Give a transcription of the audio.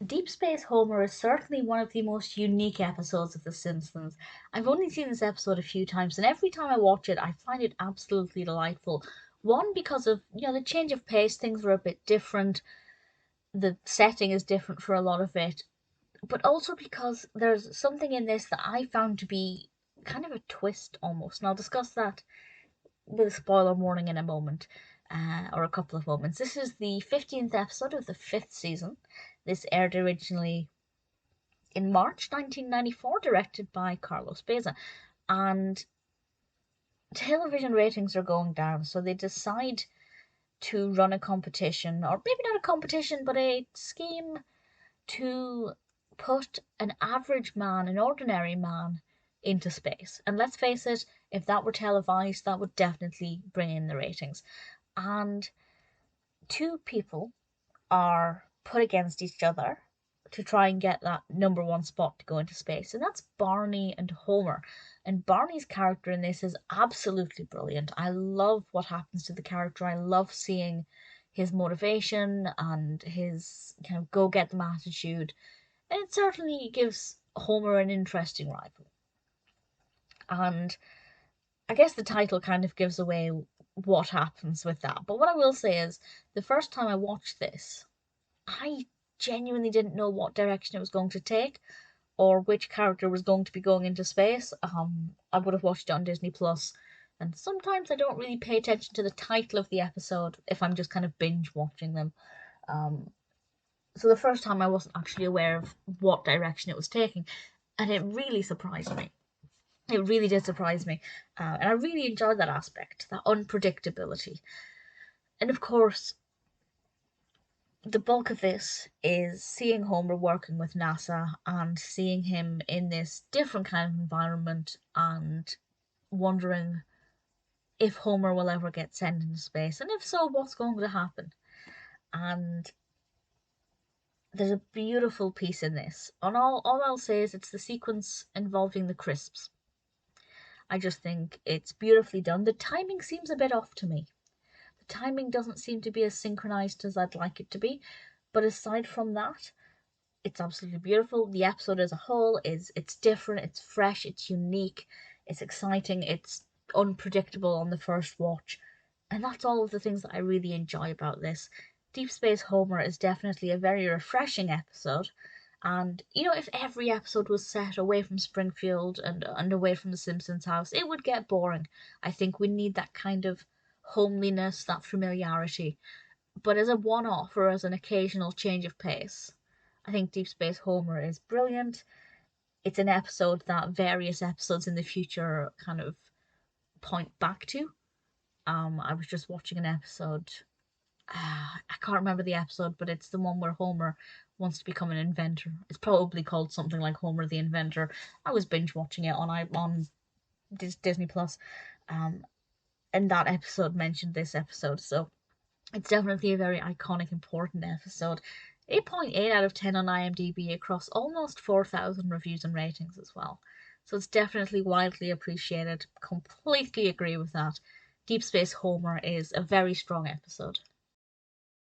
Deep Space Homer is certainly one of the most unique episodes of The Simpsons. I've only seen this episode a few times, and every time I watch it, I find it absolutely delightful. One, because of, the change of pace, things are a bit different, the setting is different for a lot of it, but also because there's something in this that I found to be kind of a twist almost, and I'll discuss that with a spoiler warning in a moment, or a couple of moments. This is the 15th episode of the 5th season. This aired originally in March 1994, directed by Carlos Baeza. And television ratings are going down, so they decide to run a competition, or maybe not a competition, but a scheme to put an average man, an ordinary man, into space. And let's face it, if that were televised, that would definitely bring in the ratings. And two people are put against each other to try and get that number one spot to go into space, and that's Barney and Homer. And Barney's character in this is absolutely brilliant. I love what happens to the character. I love seeing his motivation and his kind of go get them attitude, and it certainly gives Homer an interesting rival. And I guess the title kind of gives away what happens with that. But what I will say is, the first time I watched this, I genuinely didn't know what direction it was going to take or which character was going to be going into space. I would have watched it on Disney Plus, and sometimes I don't really pay attention to the title of the episode if I'm just kind of binge watching them. Um, so the first time I wasn't actually aware of what direction it was taking, and it really surprised me. It really did surprise me, and I really enjoyed that aspect, that unpredictability. And of course, the bulk of this is seeing Homer working with NASA and seeing him in this different kind of environment and wondering if Homer will ever get sent into space, and if so, what's going to happen. And there's a beautiful piece in this. And all I'll say is it's the sequence involving the crisps. I just think it's beautifully done. The timing seems a bit off to me. The timing doesn't seem to be as synchronized as I'd like it to be. But aside from that, it's absolutely beautiful. The episode as a whole it's different, it's fresh, it's unique, it's exciting, it's unpredictable on the first watch. And that's all of the things that I really enjoy about this. Deep Space Homer is definitely a very refreshing episode. And if every episode was set away from Springfield and away from the Simpsons house, it would get boring. I think we need that kind of homeliness, that familiarity. But as a one off or as an occasional change of pace, I think Deep Space Homer is brilliant. It's an episode that various episodes in the future kind of point back to. I was just watching an episode. I can't remember the episode, but it's the one where Homer wants to become an inventor. It's probably called something like Homer the Inventor. I was binge watching it on Disney Plus, um, and that episode mentioned this episode, so it's definitely a very iconic, important episode. 8.8 out of 10 on IMDb across almost 4,000 reviews and ratings as well. So it's definitely widely appreciated. Completely agree with that. Deep Space Homer is a very strong episode.